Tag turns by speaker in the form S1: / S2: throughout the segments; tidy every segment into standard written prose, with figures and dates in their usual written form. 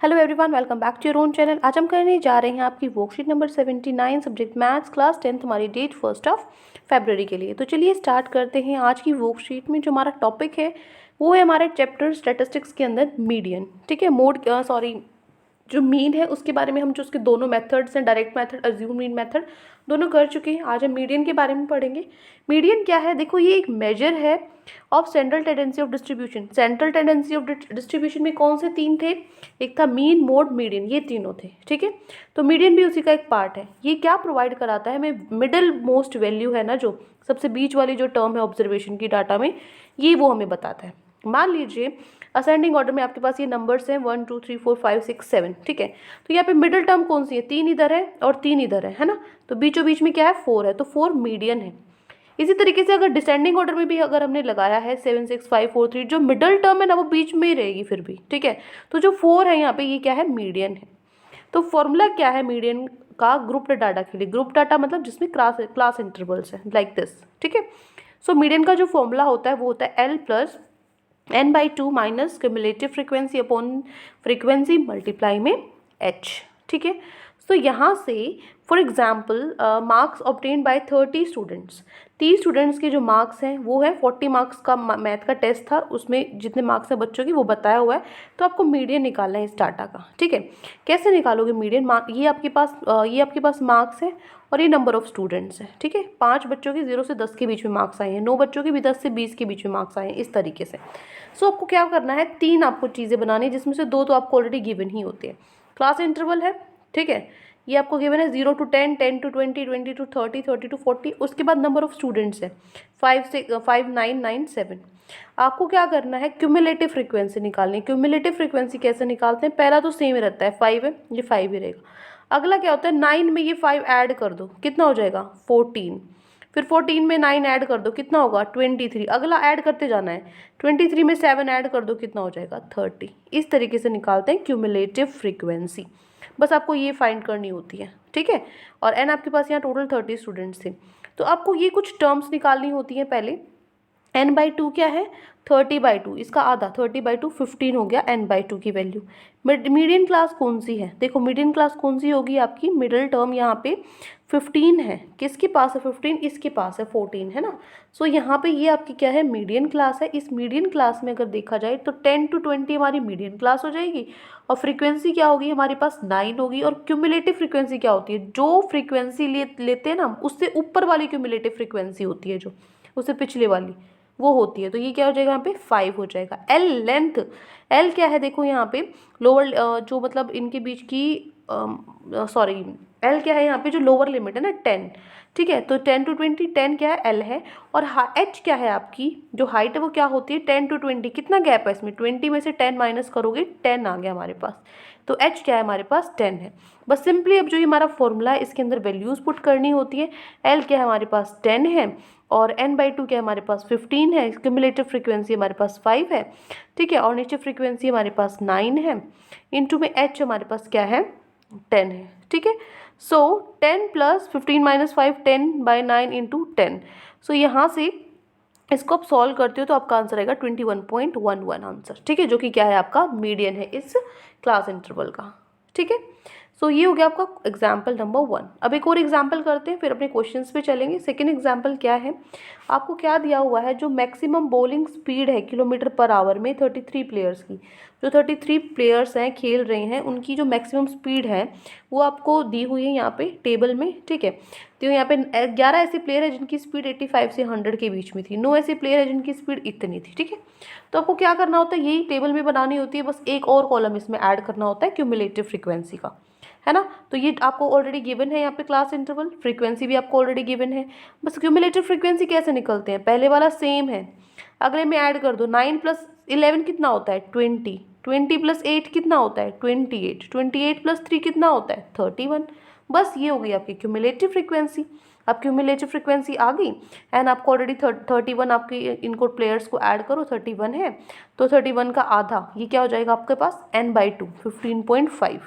S1: Hello everyone, welcome back to your own channel. आज हम करने जा रहे हैं आपकी worksheet number 79 subject maths class 10th हमारी डेट 1 फरवरी के लिए। तो चलिए स्टार्ट करते हैं। आज की वर्कशीट में जो हमारा टॉपिक है वो है हमारे चैप्टर स्टैटिस्टिक्स के अंदर मीडियन। ठीक है, जो मीन है उसके बारे में हम जो उसके दोनों मेथड्स हैं, direct method, assume mean method, दोनों कर चुके हैं। आज हम मीडियन के बारे में पढ़ेंगे। मीडियन क्या है? देखो, ये एक मेजर है of central tendency of distribution. Central tendency of distribution में कौन से तीन थे? एक था मीन, मोड, मीडियन, ये तीनों थे। ठीक है, तो मीडियन भी उसी का एक पार्ट है। ये क्या प्रोवाइड कराता है हमें? मिडिल मोस्ट वैल्यू है ना, जो सबसे बीच वाली जो टर्म है ऑब्जर्वेशन की डाटा में, ये वो हमें बताता है। मान लीजिए असेंडिंग ऑर्डर में आपके पास ये नंबर्स हैं 1 2 3 4 5 6 7। ठीक है, तो यहाँ पे मिडिल टर्म कौन सी है? 3 इधर है और 3 इधर है ना, तो बीचों बीच में क्या है? 4 है, तो 4 मीडियन है। इसी तरीके से अगर डिसेंडिंग ऑर्डर में भी अगर हमने लगाया है 7 6 5 4 3, जो मिडिल टर्म है ना वो बीच में ही रहेगी फिर भी। ठीक है, तो जो 4 है यहाँ पे ये क्या है? मीडियन है। तो फॉर्मूला क्या है मीडियन का ग्रुप डाटा के लिए? ग्रुप डाटा मतलब जिसमें क्लास इंटरवल्स है, लाइक दिस। ठीक है, सो मीडियन का जो फॉर्मूला होता है वो होता है L plus n/2 minus cumulative frequency upon frequency multiply में h। ठीक है, तो यहाँ से for example marks obtained by 30 students, 30 students के जो मार्क्स हैं वो है 40 मार्क्स का मैथ का टेस्ट था, उसमें जितने मार्क्स हैं बच्चों की वो बताया हुआ है। तो आपको मीडियन निकालना है इस डाटा का। ठीक है, कैसे निकालोगे मीडियन? ये आपके पास मार्क्स है और ये नंबर ऑफ स्टूडेंट्स है। ठीक है, 5 बच्चों के 0 से 10 के बीच में मार्क्स आए हैं, 9 बच्चों के भी 10 से 20 के बीच में मार्क्स आए हैं, इस तरीके से। सो आपको क्या करना है? 3 आपको चीज़ें बनानी है, जिसमें से 2 तो आपको ऑलरेडी गिवन ही होती है। क्लास इंटरवल है, ठीक है, ये आपको गिवन है 0 to 10, 10 to 20, 20 to 30, 30 to 40। उसके बाद नंबर ऑफ स्टूडेंट्स है 5 9 9 7। आपको क्या करना है? क्यूमुलेटिव फ्रीक्वेंसी निकालनी है। क्यूमुलेटिव फ्रीक्वेंसी कैसे निकालते हैं? पहला तो सेम रहता है, 5 है, ये 5 ही रहेगा। अगला क्या होता है? 9 में ये 5 ऐड कर दो, कितना हो जाएगा? 14। फिर 14 में 9 ऐड कर दो, कितना होगा? 23। अगला ऐड करते जाना है, 23 में 7 ऐड कर दो, कितना हो जाएगा? 30। इस तरीके से निकालते हैं क्यूमुलेटिव फ्रीक्वेंसी। बस आपको ये फाइंड करनी होती है। ठीक है, और एन आपके पास यहाँ टोटल 30 स्टूडेंट्स थे, तो आपको ये कुछ टर्म्स निकालनी होती है पहले। n/2 क्या है? 30/2, इसका आधा 30/2 15 हो गया n/2 की वैल्यू। मीडियन क्लास कौन सी है? देखो मीडियन क्लास कौन सी होगी आपकी? मिडिल टर्म यहाँ पे 15 है। किसके पास है 15? इसके पास है 14, है ना। सो यहाँ पे ये आपकी क्या है? मीडियन क्लास है। इस मीडियन क्लास में अगर देखा जाए तो 10 to 20 हमारी मीडियन क्लास हो जाएगी, और फ्रीक्वेंसी क्या होगी हमारे पास? 9 होगी। और क्यूमुलेटिव फ्रीक्वेंसी क्या होती है? जो फ्रीक्वेंसी लेते हैं ना उससे ऊपर वाली क्यूमुलेटिव फ्रीक्वेंसी होती है, जो उससे पिछले वाली वो होती है। तो ये क्या हो जाएगा? यहाँ पे 5 हो जाएगा। एल लेंथ, एल क्या है? देखो यहाँ पे लोअर जो मतलब इनके बीच की सॉरी, एल क्या है यहाँ पे? जो लोअर लिमिट है ना 10। ठीक है, तो 10 to 20, 10 क्या है? एल है। और एच क्या है? आपकी जो हाइट है वो क्या होती है? 10 to 20। कितना गैप है इसमें? 20 में से 10 माइनस करोगे 10 आ गया हमारे पास, तो एच क्या है हमारे पास? 10 है। बस सिंपली अब जो ये हमारा फॉर्मूला है इसके अंदर वैल्यूज पुट करनी होती है। एल क्या है हमारे पास? 10 है, और n/2 क्या है हमारे पास? 15 है। क्यूमुलेटिव फ्रीक्वेंसी हमारे पास 5 है। ठीक है, और नीचे फ्रीक्वेंसी हमारे पास 9 है, इनटू में h हमारे पास क्या है? 10 है। ठीक है, सो 10 प्लस 15 माइनस 5, 10/9 इंटू 10। सो यहाँ से इसको आप सॉल्व करते हो तो आपका आंसर आएगा 21.11 आंसर। ठीक है, जो कि क्या है? आपका मीडियन है इस क्लास इंटरवल का। ठीक है, सो ये हो गया आपका एग्जाम्पल नंबर 1। अब एक और एग्जाम्पल करते हैं, फिर अपने क्वेश्चंस पे चलेंगे। सेकंड एग्जाम्पल क्या है? आपको क्या दिया हुआ है? जो मैक्सिमम बॉलिंग स्पीड है किलोमीटर पर आवर में 33 प्लेयर्स की, जो 33 प्लेयर्स हैं खेल रहे हैं, उनकी जो मैक्सिमम स्पीड है वो आपको दी हुई है यहाँ पे टेबल में। ठीक है, तो यहाँ पे 11 ऐसे प्लेयर है जिनकी स्पीड 85 से 100 के बीच में थी, 9 ऐसे प्लेयर है जिनकी स्पीड इतनी थी। ठीक है, तो आपको क्या करना होता है? यही टेबल में बनानी होती है, बस एक और कॉलम इसमें ऐड करना होता है क्यूमुलेटिव फ्रीक्वेंसी का, है ना। तो ये आपको ऑलरेडी गिवन है यहाँ पे क्लास इंटरवल, फ्रीक्वेंसी भी आपको ऑलरेडी गिवन है। बस क्यूमुलेटिव फ्रीक्वेंसी कैसे निकलते हैं? पहले वाला सेम है, अगले में ऐड कर दो। 9 + 11 कितना होता है? 20, 20 + 8 कितना होता है? 28, 28 + 3 कितना होता है? 31। बस ये हो गई आपकी क्यूमुलेटिव फ्रीक्वेंसी। अब क्यूमुलेटिव फ्रीक्वेंसी आ गई, एंड आपको ऑलरेडी 31 आपकी इनको प्लेयर्स को ऐड करो, 31 है, तो 31 का आधा ये क्या हो जाएगा आपके पास? n/2, 15.5।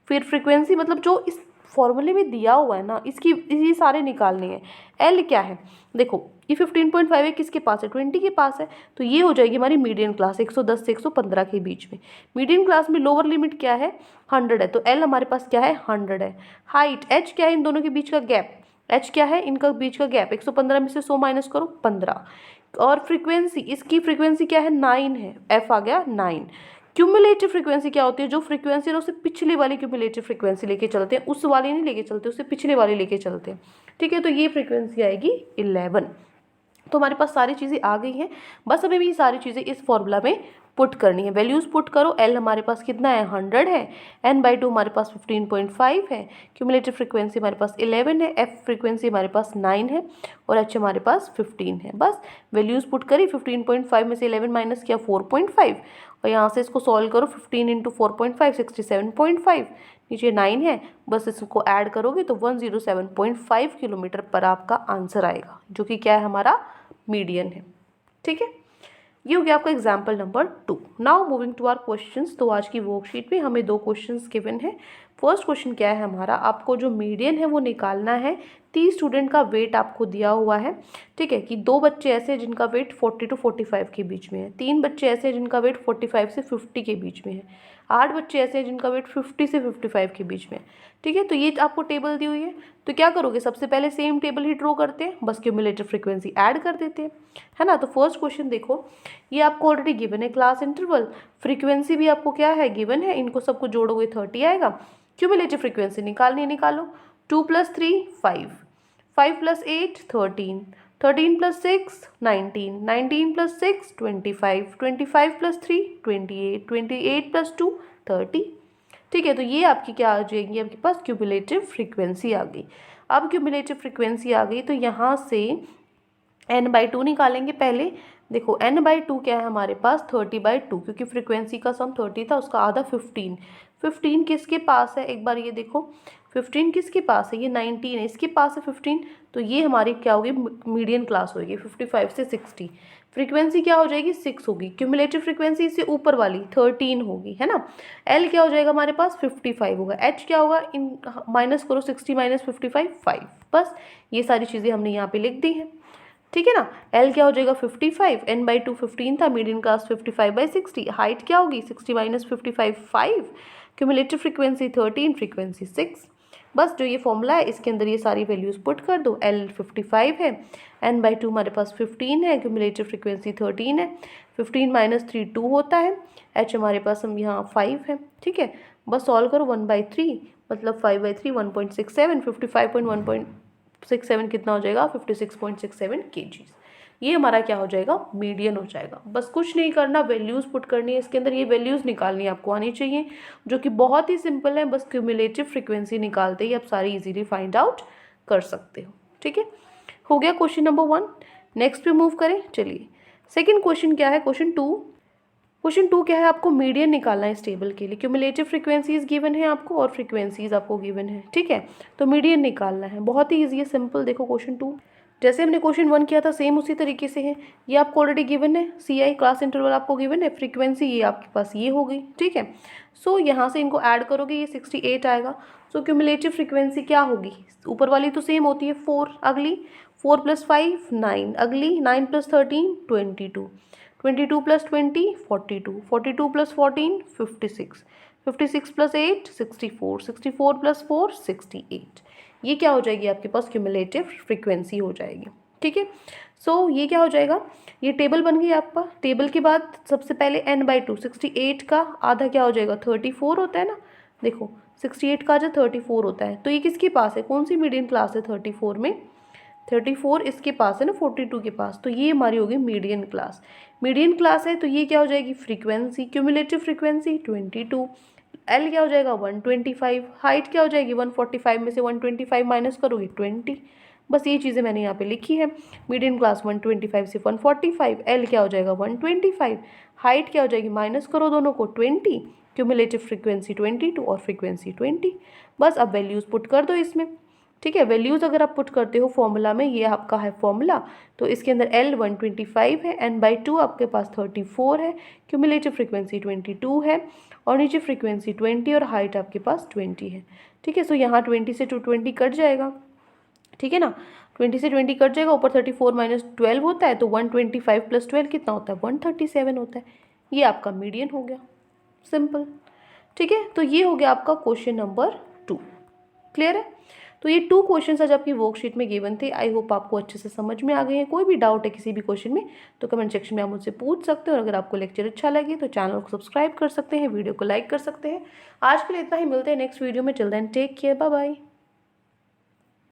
S1: फिर फ्रीक्वेंसी मतलब जो इस फॉर्मूले में दिया हुआ है ना, इसकी ये सारे निकालने हैं। एल क्या है, देखो ये 15.5 है, किसके पास है, 20 के पास है, तो ये हो जाएगी हमारी मीडियन क्लास 110 से 115 के बीच में। मीडियन क्लास में लोअर लिमिट क्या है, 100 है, तो एल हमारे पास क्या है, 100 है। हाइट एच क्या है, इन दोनों के बीच का गैप, एच क्या है, इनका बीच का गैप, 115 में से 100 माइनस करो 15। और फ्रीक्वेंसी, इसकी फ्रीक्वेंसी क्या है, 9 है, एफ आ गया 9। क्यूमुलेटिव फ्रीक्वेंसी क्या होती है, जो फ्रीक्वेंसी है उससे पिछले वाली क्यूमुलेटिव फ्रीक्वेंसी लेके चलते हैं, उस वाली नहीं लेके चलते, उससे पिछले वाली लेके चलते हैं, ठीक है। तो ये फ्रीक्वेंसी आएगी 11। तो हमारे पास सारी चीज़ें आ गई हैं, बस हमें भी सारी चीज़ें इस फॉर्मूला में पुट करनी है। वैल्यूज़ पुट करो, एल हमारे पास कितना है, 100 है, n/2 हमारे पास 15.5 है, क्यूमुलेटिव फ्रीक्वेंसी हमारे पास 11 है, एफ फ्रीक्वेंसी हमारे पास 9 है, और एच हमारे पास 15 है। बस वैल्यूज़ पुट करी, 15.5 में से 11 माइनस किया 4.5, और यहाँ से इसको सॉल्व करो, 15 इंटू 4.5 67.5, नीचे 9 है, बस इसको ऐड करोगे तो 107.5 किलोमीटर पर आपका आंसर आएगा, जो कि क्या है, हमारा मीडियन है, ठीक है। ये हो गया आपका example number 2। Now moving to our questions. तो आज की वर्कशीट में हमें 2 क्वेश्चंस गिवन है। फर्स्ट क्वेश्चन क्या है हमारा, आपको जो मीडियन है वो निकालना है। 30 स्टूडेंट का वेट आपको दिया हुआ है, ठीक है, कि 2 बच्चे ऐसे हैं जिनका वेट 40 to 45 के बीच में है, 3 बच्चे ऐसे हैं जिनका वेट 45 से 50 के बीच में है, 8 बच्चे ऐसे हैं जिनका वेट 50 से 55 के बीच में है, ठीक है। तो ये आपको टेबल दी हुई है, तो क्या करोगे, सबसे पहले सेम टेबल ही ड्रॉ करते हैं, बस क्यूमुलेटिव फ्रीक्वेंसी ऐड कर देते हैं, है ना। तो फर्स्ट क्वेश्चन देखो, ये आपको ऑलरेडी गिवन है क्लास इंटरवल, फ्रीक्वेंसी भी आपको क्या है, गिवन है, इनको सबको जोड़ोगे 30 आएगा। क्यूमुलेटिव फ्रीक्वेंसी निकालनी है, निकालो। 2 + 3 5, 5 + 8 13, 13 + 6 19, 19 + 6 25, 25 + 3 28, 28 + 2 30, ठीक है। तो ये आपकी क्या आ जाएगी, आपके पास क्यूमुलेटिव फ्रीक्वेंसी आ गई। अब क्यूमुलेटिव फ्रीक्वेंसी आ गई तो यहाँ से n/2 निकालेंगे पहले। देखो n/2 क्या है हमारे पास, 30/2, क्योंकि फ्रीक्वेंसी का सम 30 था, उसका आधा 15। 15 किसके पास है, एक बार ये देखो, 15 किसके पास है, ये 19 है, इसके पास है 15, तो ये हमारी क्या होगी, मीडियन क्लास होगी 55 से 60। फ्रीक्वेंसी क्या हो जाएगी, 6 होगी। क्यूमुलेटिव फ्रीक्वेंसी इससे ऊपर वाली 13 होगी, है ना। एल क्या हो जाएगा हमारे पास, 55 होगा। एच क्या होगा, इन माइनस करो, 60 माइनस 55 5। बस ये सारी चीज़ें हमने यहाँ पे लिख दी हैं, ठीक है ना। एल क्या हो जाएगा 55, n/2 15 था, मीडियन क्लास 55/60, हाइट क्या होगी 60 माइनस 55 5, क्यूमुलेटिव फ्रीक्वेंसी 13, फ्रीक्वेंसी 6। बस जो ये फॉर्मूला है इसके अंदर ये सारी वैल्यूज़ पुट कर दो। एल 55 है, n/2 हमारे पास 15 है, क्यूमुलेटिव फ्रीक्वेंसी 13 है, 15 माइनस 3 2 होता है, एच हमारे पास हम यहाँ 5 है, ठीक है। बस सॉल्व करो, 1/3 मतलब 5/3 1.67, 55.1.67 कितना हो जाएगा, 56.67 kg। ये हमारा क्या हो जाएगा, मीडियन हो जाएगा। बस कुछ नहीं करना, वैल्यूज़ पुट करनी है इसके अंदर, ये वैल्यूज़ निकालनी आपको आनी चाहिए, जो कि बहुत ही सिंपल है। बस क्यूमुलेटिव फ्रीक्वेंसी निकालते ही आप सारी इजीली फाइंड आउट कर सकते हो, ठीक है। हो गया क्वेश्चन नंबर 1। नेक्स्ट पे मूव करें, चलिए सेकेंड क्वेश्चन क्या है, क्वेश्चन 2 क्या है, आपको मीडियन निकालना है इस टेबल के लिए। क्यूमुलेटिव फ्रीक्वेंसीज गिवन है आपको और फ्रीक्वेंसीज आपको गिवन है, ठीक है। तो मीडियन निकालना है, बहुत ही ईजी है, सिंपल। देखो क्वेश्चन 2 जैसे हमने क्वेश्चन 1 किया था सेम उसी तरीके से है। ये आपको ऑलरेडी गिवन है, CI क्लास इंटरवल आपको गिवन है, फ्रीक्वेंसी ये आपके पास ये हो गई, ठीक है। सो यहाँ से इनको ऐड करोगे, ये 68 आएगा। सो क्यूमुलेटिव फ्रीक्वेंसी क्या होगी, ऊपर वाली तो सेम होती है 4, अगली 4 + 5 9, अगली 9 + 13 22, 22 + 20 42, 42 + 14 56, 56 + 8 64, 64 + 4 68। ये क्या हो जाएगी आपके पास, क्यूमुलेटिव फ्रीक्वेंसी हो जाएगी, ठीक है। सो ये क्या हो जाएगा, ये टेबल बन गई आपका। टेबल के बाद सबसे पहले n/2, 68 का आधा क्या हो जाएगा, 34 होता है ना। देखो 68 का आधा 34 होता है, तो ये किसके पास है, कौन सी मीडियन क्लास है 34 में, 34 इसके पास है ना 42 के पास, तो ये हमारी होगी मीडियन क्लास। मीडियन क्लास है तो ये क्या हो जाएगी, फ्रीक्वेंसी, क्यूमुलेटिव फ्रीक्वेंसी 22। एल क्या हो जाएगा 125, हाइट क्या हो जाएगी 145 में से 125 माइनस करोगे 20। बस ये चीज़ें मैंने यहाँ पे लिखी है। मीडियन क्लास 125 से 145, एल क्या हो जाएगा 125, हाइट क्या हो जाएगी, माइनस करो दोनों को 20, क्यूमुलेटिव फ्रीक्वेंसी 22 और फ्रीक्वेंसी 20। बस अब वैल्यूज़ पुट कर दो इसमें। ठीक है। वैल्यूज़ अगर आप पुट करते हो फॉर्मूला में, ये आपका है फॉर्मूला, तो इसके अंदर L 125 है, n/2 आपके पास 34 है, क्यूमुलेटिव फ्रीक्वेंसी 22 है, और नीचे फ्रीक्वेंसी 20 और हाइट आपके पास 20 है। ठीक है। सो यहाँ 20 से 220 कट जाएगा, ठीक है ना, 20 से 20 कट जाएगा, ऊपर 34 माइनस 12 होता है, तो 125 प्लस 12 कितना होता है, 137 होता है। ये आपका मीडियन हो गया, सिंपल। ठीक है। तो ये हो गया आपका क्वेश्चन नंबर 2। क्लियर है। तो ये 2 क्वेश्चन आज आपकी वर्कशीट में गिवन थे। आई होप आपको अच्छे से समझ में आ गए हैं। कोई भी डाउट है किसी भी क्वेश्चन में तो कमेंट सेक्शन में आप मुझसे पूछ सकते हो। और अगर आपको लेक्चर अच्छा लगे तो चैनल को सब्सक्राइब कर सकते हैं, वीडियो को लाइक कर सकते हैं। आज के लिए इतना ही, मिलते हैं नेक्स्ट वीडियो में। Till then take care, bye bye.